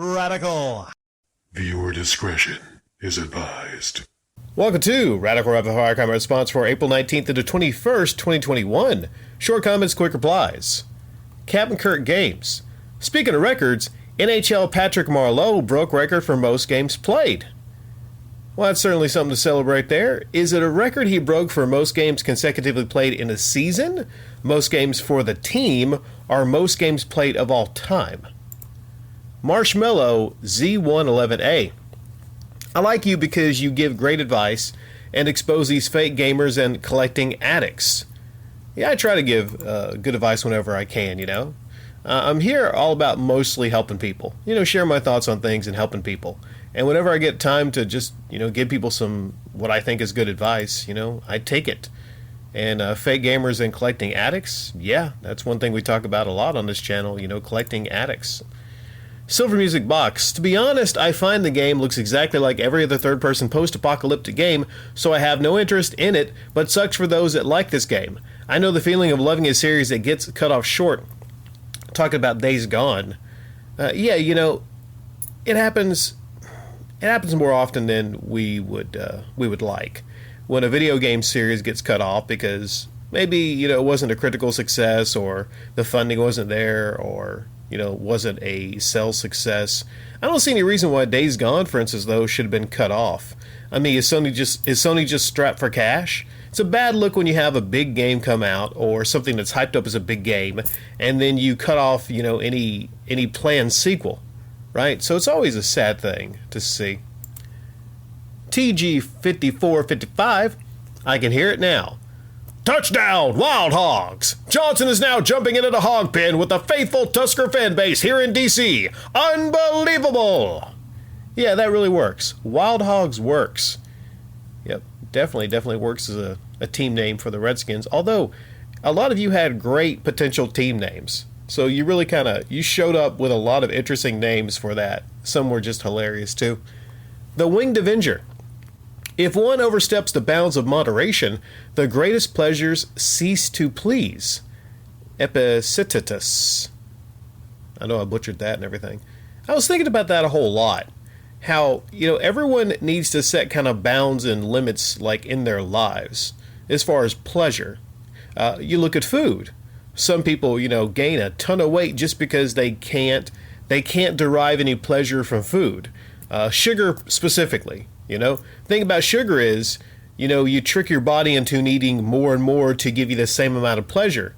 Radical. Viewer discretion is advised. Welcome to Radical Rapid Fire Comment Response for April 19th to the 21st, 2021. Short comments, quick replies. Captain Kirk Games. Speaking of records, NHL Patrick Marleau broke record for most games played. Well, that's certainly something to celebrate there. Is it a record he broke for most games consecutively played in a season, most games for the team, or most games played of all time? Marshmallow Z111A. I like you because you give great advice and expose these fake gamers and collecting addicts. Yeah, I try to give good advice whenever I can, you know. I'm here all about mostly helping people, share my thoughts on things and helping people. And whenever I get time to just, give people some, what I think is good advice, I take it. And fake gamers and collecting addicts, yeah, that's one thing we talk about a lot on this channel, collecting addicts. Silver Music Box. To be honest, I find the game looks exactly like every other third-person post-apocalyptic game, so I have no interest in it, but sucks for those that like this game. I know the feeling of loving a series that gets cut off short. Talking about Days Gone. Yeah, it happens more often than we would like. When a video game series gets cut off because maybe, it wasn't a critical success, or the funding wasn't there, or wasn't a sales success. I don't see any reason why Days Gone, for instance, though, should have been cut off. I mean, is Sony just strapped for cash? It's a bad look when you have a big game come out, or something that's hyped up as a big game, and then you cut off, any planned sequel, right? So it's always a sad thing to see. TG5455, I can hear it now. Touchdown, Wild Hogs! Johnson is now jumping into the hog pen with a faithful Tusker fan base here in DC. Unbelievable! Yeah, that really works. Wild Hogs works. Yep, definitely works as a team name for the Redskins. Although, a lot of you had great potential team names. So you really you showed up with a lot of interesting names for that. Some were just hilarious too. The Winged Avenger. If one oversteps the bounds of moderation, the greatest pleasures cease to please. Epictetus. I know I butchered that and everything. I was thinking about that a whole lot. How, everyone needs to set kind of bounds and limits like in their lives as far as pleasure. You look at food. Some people, gain a ton of weight just because they can't derive any pleasure from food. Sugar specifically. Thing about sugar is, you trick your body into needing more and more to give you the same amount of pleasure,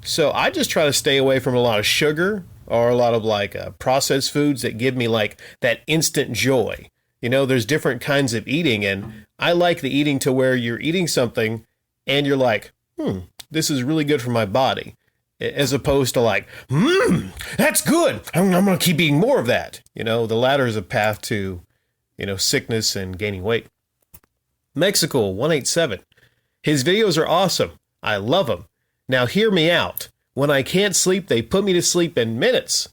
So I just try to stay away from a lot of sugar or a lot of processed foods that give me that instant joy. There's different kinds of eating, and I like the eating to where you're eating something and you're like, this is really good for my body. As opposed to that's good. I'm going to keep eating more of that. The latter is a path to sickness and gaining weight. Mexico 187. His videos are awesome. I love them. Now hear me out. When I can't sleep, they put me to sleep in minutes.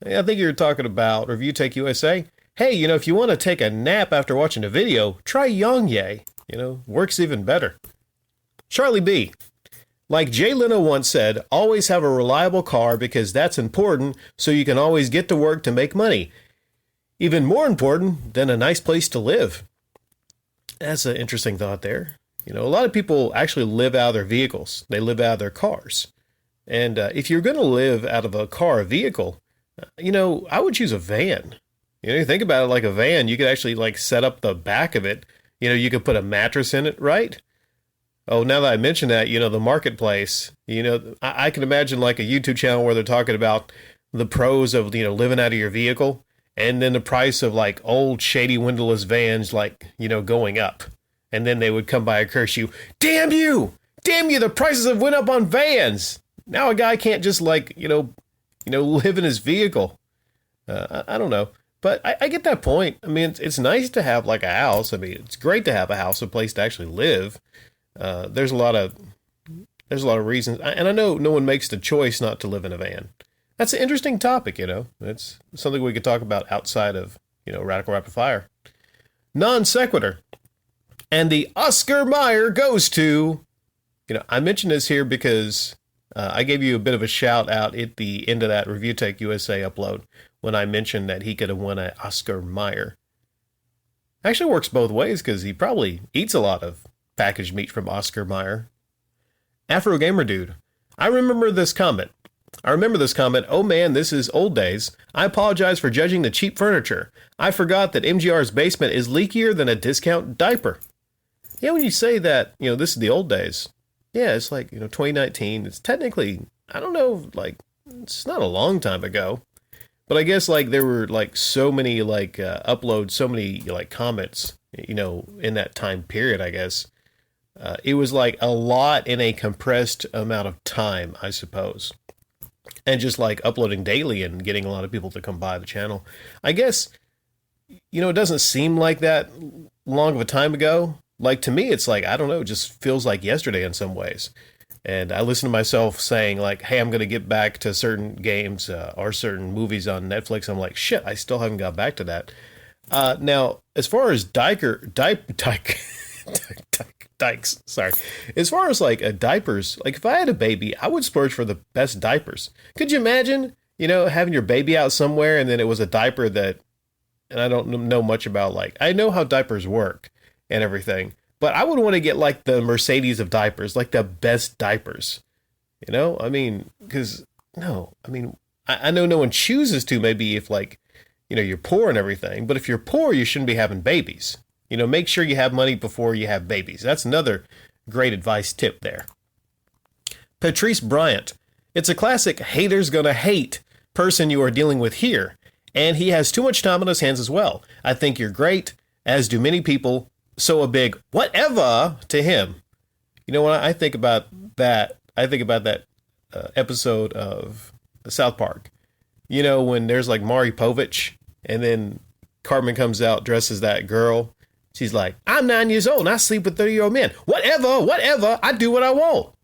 I think you're talking about Review Tech USA. Hey, if you want to take a nap after watching a video, try Yongye. Works even better. Charlie B. Like Jay Leno once said, always have a reliable car because that's important so you can always get to work to make money. Even more important than a nice place to live. That's an interesting thought there. A lot of people actually live out of their vehicles. They live out of their cars. And if you're going to live out of a car or vehicle, I would choose a van. You think about it like a van. You could actually set up the back of it. You could put a mattress in it, right? Oh, now that I mention that, the marketplace, I can imagine a YouTube channel where they're talking about the pros of, living out of your vehicle. And then the price of old shady windowless vans going up. And then they would come by and curse you. Damn you! Damn you! The prices have went up on vans. Now a guy can't just live in his vehicle. I don't know. But I get that point. I mean, it's nice to have a house. I mean, it's great to have a house, a place to actually live. There's a lot of reasons. And I know no one makes the choice not to live in a van. That's an interesting topic, It's something we could talk about outside of, Radical Rapid Fire. Non sequitur. And the Oscar Mayer goes to, I mentioned this here because I gave you a bit of a shout out at the end of that Review Tech USA upload when I mentioned that he could have won an Oscar Mayer. Actually works both ways because he probably eats a lot of packaged meat from Oscar Mayer. Afro Gamer Dude, I remember this comment. Oh man, this is old days. I apologize for judging the cheap furniture. I forgot that MGR's basement is leakier than a discount diaper. Yeah, when you say that, this is the old days. Yeah, it's like, 2019. It's technically, I don't know, like, it's not a long time ago. But I guess, like, there were, like, so many, like, uploads, so many, like, comments, in that time period, I guess. It was, like, a lot in a compressed amount of time, I suppose. And just, like, uploading daily and getting a lot of people to come by the channel. I guess, it doesn't seem like that long of a time ago. Like, to me, it's like, I don't know, it just feels like yesterday in some ways. And I listen to myself saying, like, hey, I'm going to get back to certain games or certain movies on Netflix. I'm like, shit, I still haven't got back to that. Now, as far as Dykes, sorry. As far as, like, diapers, like, if I had a baby, I would splurge for the best diapers. Could you imagine, having your baby out somewhere and then it was a diaper that, and I don't know much about, like, I know how diapers work and everything. But I would want to get, like, the Mercedes of diapers, like the best diapers. I mean, because, no, I mean, I know no one chooses to, maybe if, like, you're poor and everything. But if you're poor, you shouldn't be having babies. Make sure you have money before you have babies. That's another great advice tip there. Patrice Bryant. It's a classic haters gonna hate person you are dealing with here. And he has too much time on his hands as well. I think you're great, as do many people. So a big whatever to him. When I think about that, episode of South Park. When there's like Maury Povich and then Cartman comes out dressed as that girl. She's like, I'm 9 years old and I sleep with 30-year-old men. Whatever, I do what I want.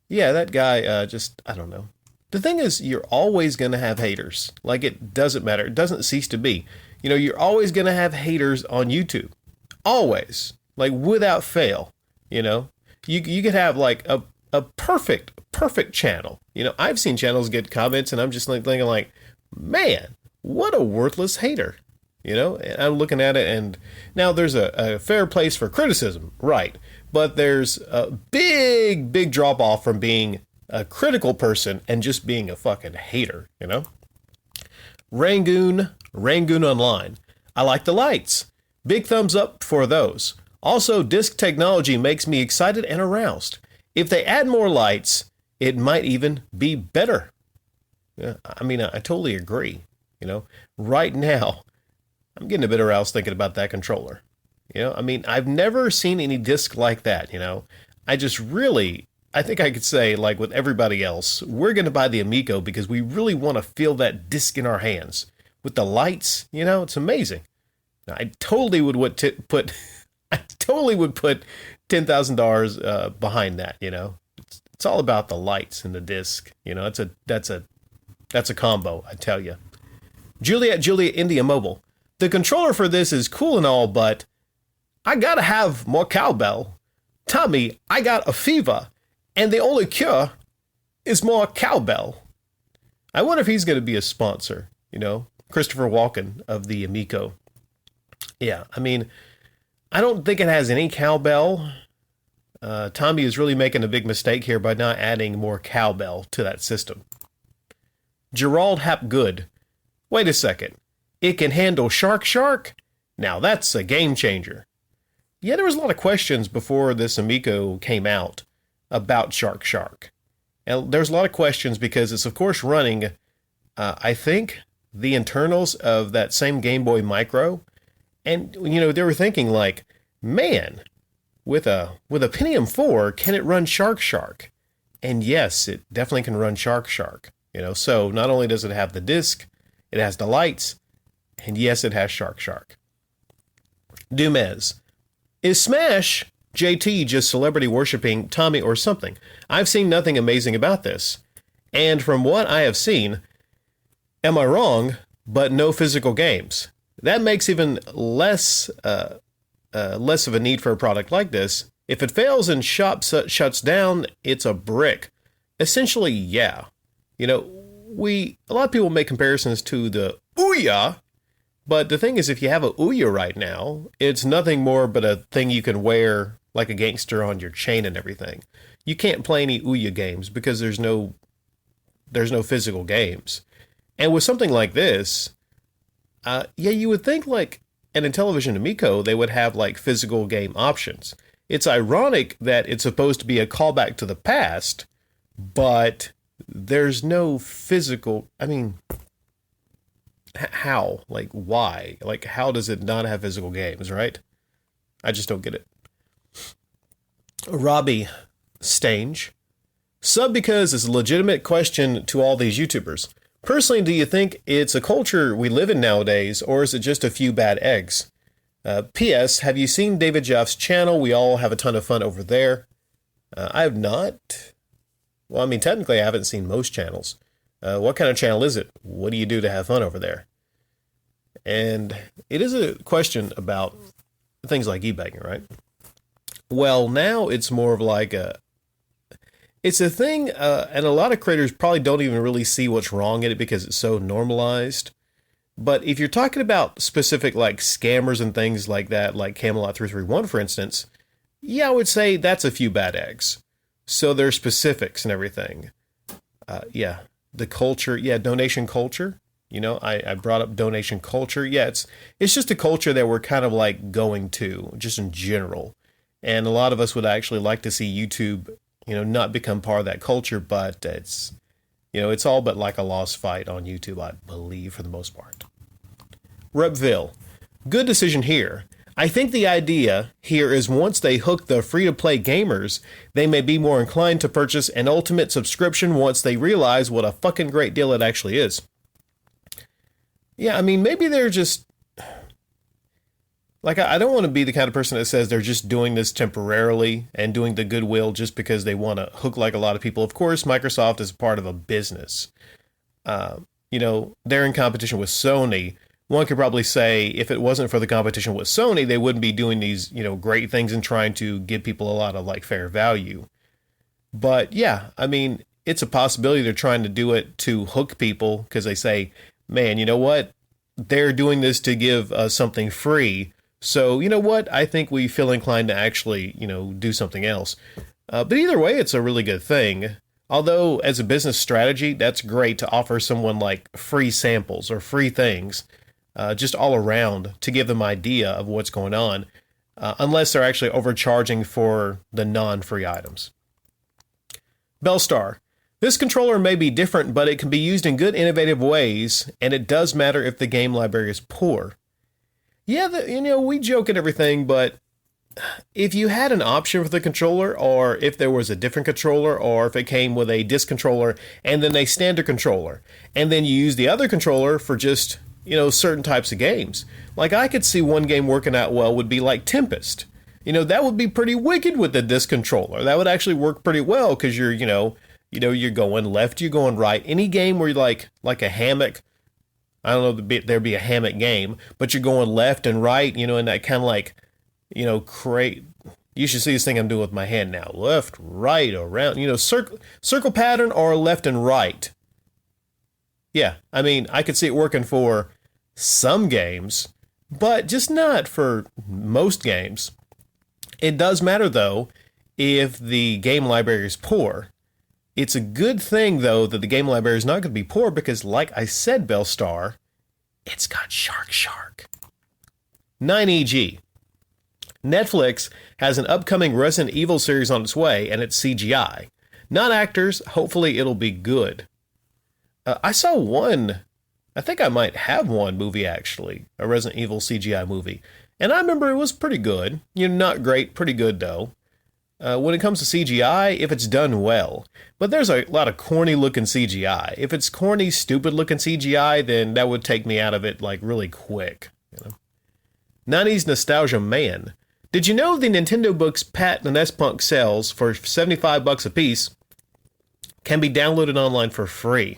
Yeah, that guy, I don't know. The thing is, you're always going to have haters. Like, it doesn't matter. It doesn't cease to be. You're always going to have haters on YouTube. Always, like, without fail, you could have like a perfect channel. I've seen channels get comments and I'm just like thinking like, man, what a worthless hater, and I'm looking at it and now there's a fair place for criticism. Right. But there's a big drop off from being a critical person and just being a fucking hater, Rangoon Online. I like the lights. Big thumbs up for those. Also, disc technology makes me excited and aroused. If they add more lights, it might even be better. Yeah, I mean, I totally agree. Right now, I'm getting a bit aroused thinking about that controller. I mean, I've never seen any disc like that. I think I could say, like with everybody else, we're going to buy the Amico because we really want to feel that disc in our hands. With the lights, it's amazing. I totally would put $10,000 behind that. It's all about the lights and the disc. That's a combo, I tell you. Juliet India Mobile. The controller for this is cool and all, but I gotta have more cowbell. Tommy, I got a fever, and the only cure is more cowbell. I wonder if he's gonna be a sponsor. Christopher Walken of the Amico. Yeah, I mean, I don't think it has any cowbell. Tommy is really making a big mistake here by not adding more cowbell to that system. Gerald Hapgood. Wait a second. It can handle Shark? Now that's a game changer. Yeah, there was a lot of questions before this Amico came out about Shark. And there's a lot of questions because it's, of course, running, I think, the internals of that same Game Boy Micro. And, they were thinking like, man, with a Pentium 4, can it run Shark? And yes, it definitely can run Shark. So not only does it have the disc, it has the lights, and yes, it has Shark. Dumez. Is Smash JT just celebrity worshipping Tommy or something? I've seen nothing amazing about this. And from what I have seen, am I wrong, but no physical games? That makes even less of a need for a product like this. If it fails and shop shuts down, it's a brick. Essentially, yeah. a lot of people make comparisons to the Ouya, but the thing is, if you have a Ouya right now, it's nothing more but a thing you can wear like a gangster on your chain and everything. You can't play any Ouya games because there's no physical games. And with something like this, you would think like, and in Television Amico, they would have like physical game options. It's ironic that it's supposed to be a callback to the past, but there's no physical, I mean, how? Like, why? Like, how does it not have physical games, right? I just don't get it. Robbie Stange. Sub because it's a legitimate question to all these YouTubers. Personally, do you think it's a culture we live in nowadays, or is it just a few bad eggs? P.S. Have you seen David Jaff's channel? We all have a ton of fun over there. I have not. Well, I mean, technically, I haven't seen most channels. What kind of channel is it? What do you do to have fun over there? And it is a question about things like e-begging, right? Well, now it's more of like it's a thing, and a lot of creators probably don't even really see what's wrong in it because it's so normalized. But if you're talking about specific like scammers and things like that, like Camelot 331, for instance, yeah, I would say that's a few bad eggs. So there's specifics and everything. The culture, donation culture. You know, I brought up donation culture. Yeah, it's just a culture that we're kind of like going to, just in general. And a lot of us would actually like to see YouTube, not become part of that culture, but it's all but like a lost fight on YouTube, I believe, for the most part. Repville, good decision here. I think the idea here is once they hook the free-to-play gamers, they may be more inclined to purchase an ultimate subscription once they realize what a fucking great deal it actually is. Yeah, I mean, maybe they're just... Like, I don't want to be the kind of person that says they're just doing this temporarily and doing the goodwill just because they want to hook like a lot of people. Of course, Microsoft is part of a business. They're in competition with Sony. One could probably say if it wasn't for the competition with Sony, they wouldn't be doing these, great things and trying to give people a lot of like fair value. But yeah, I mean, it's a possibility they're trying to do it to hook people because they say, man, you know what? They're doing this to give us something free. So, you know what? I think we feel inclined to actually, do something else. But either way, it's a really good thing. Although, as a business strategy, that's great to offer someone like free samples or free things, just all around to give them idea of what's going on, unless they're actually overcharging for the non-free items. Bellstar. This controller may be different, but it can be used in good, innovative ways, and it does matter if the game library is poor. Yeah, we joke and everything, but if you had an option for the controller, or if there was a different controller, or if it came with a disc controller and then a standard controller, and then you use the other controller for just, certain types of games. Like, I could see one game working out well would be like Tempest. That would be pretty wicked with the disc controller. That would actually work pretty well because you're, you're going left, you're going right. Any game where you're like a hammock, I don't know, there'd be a hammock game, but you're going left and right, and that kind of like, crate. You should see this thing I'm doing with my hand now. Left, right, around, circle pattern or left and right. Yeah, I mean, I could see it working for some games, but just not for most games. It does matter, though, if the game library is poor. It's a good thing, though, that the game library is not going to be poor because, like I said, Bellstar, it's got Shark. 9EG. Netflix has an upcoming Resident Evil series on its way, and it's CGI. Not actors. Hopefully, it'll be good. I saw one. I think I might have one movie, actually. A Resident Evil CGI movie. And I remember it was pretty good. Not great, pretty good, though. When it comes to CGI, if it's done well. But there's a lot of corny-looking CGI. If it's corny, stupid-looking CGI, then that would take me out of it, like, really quick. 90s Nostalgia Man. Did you know the Nintendo books Pat and S-Punk sells for $75 a piece can be downloaded online for free?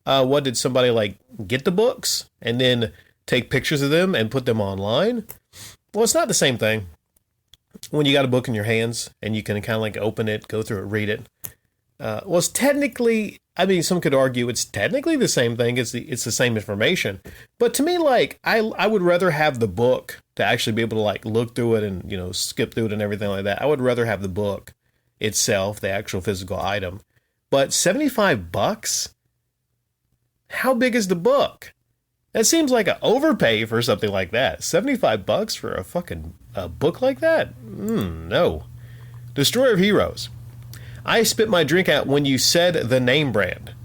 What did somebody, get the books and then take pictures of them and put them online? Well, it's not the same thing. When you got a book in your hands and you can kind of open it, go through it, read it. well, it's technically, I mean, some could argue it's technically the same thing. It's the same information. But to me, like, I would rather have the book to actually be able to, like, look through it and, skip through it and everything like that. I would rather have the book itself, the actual physical item. But $75? How big is the book? That seems like an overpay for something like that. $75 for a fucking book like that? No. Destroyer of Heroes. I spit my drink out when you said the name brand.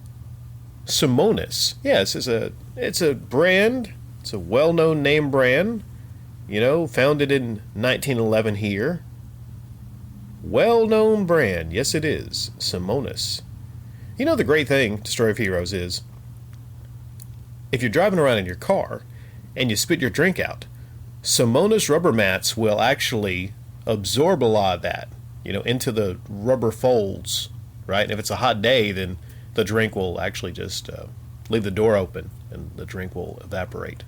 Simonis. Yes, it's a brand. It's a well-known name brand. Founded in 1911 here. Well-known brand. Yes, it is. Simonis. The great thing, Destroyer of Heroes, is if you're driving around in your car and you spit your drink out, Simonis rubber mats will actually absorb a lot of that, into the rubber folds, right? And if it's a hot day, then the drink will actually just leave the door open and the drink will evaporate,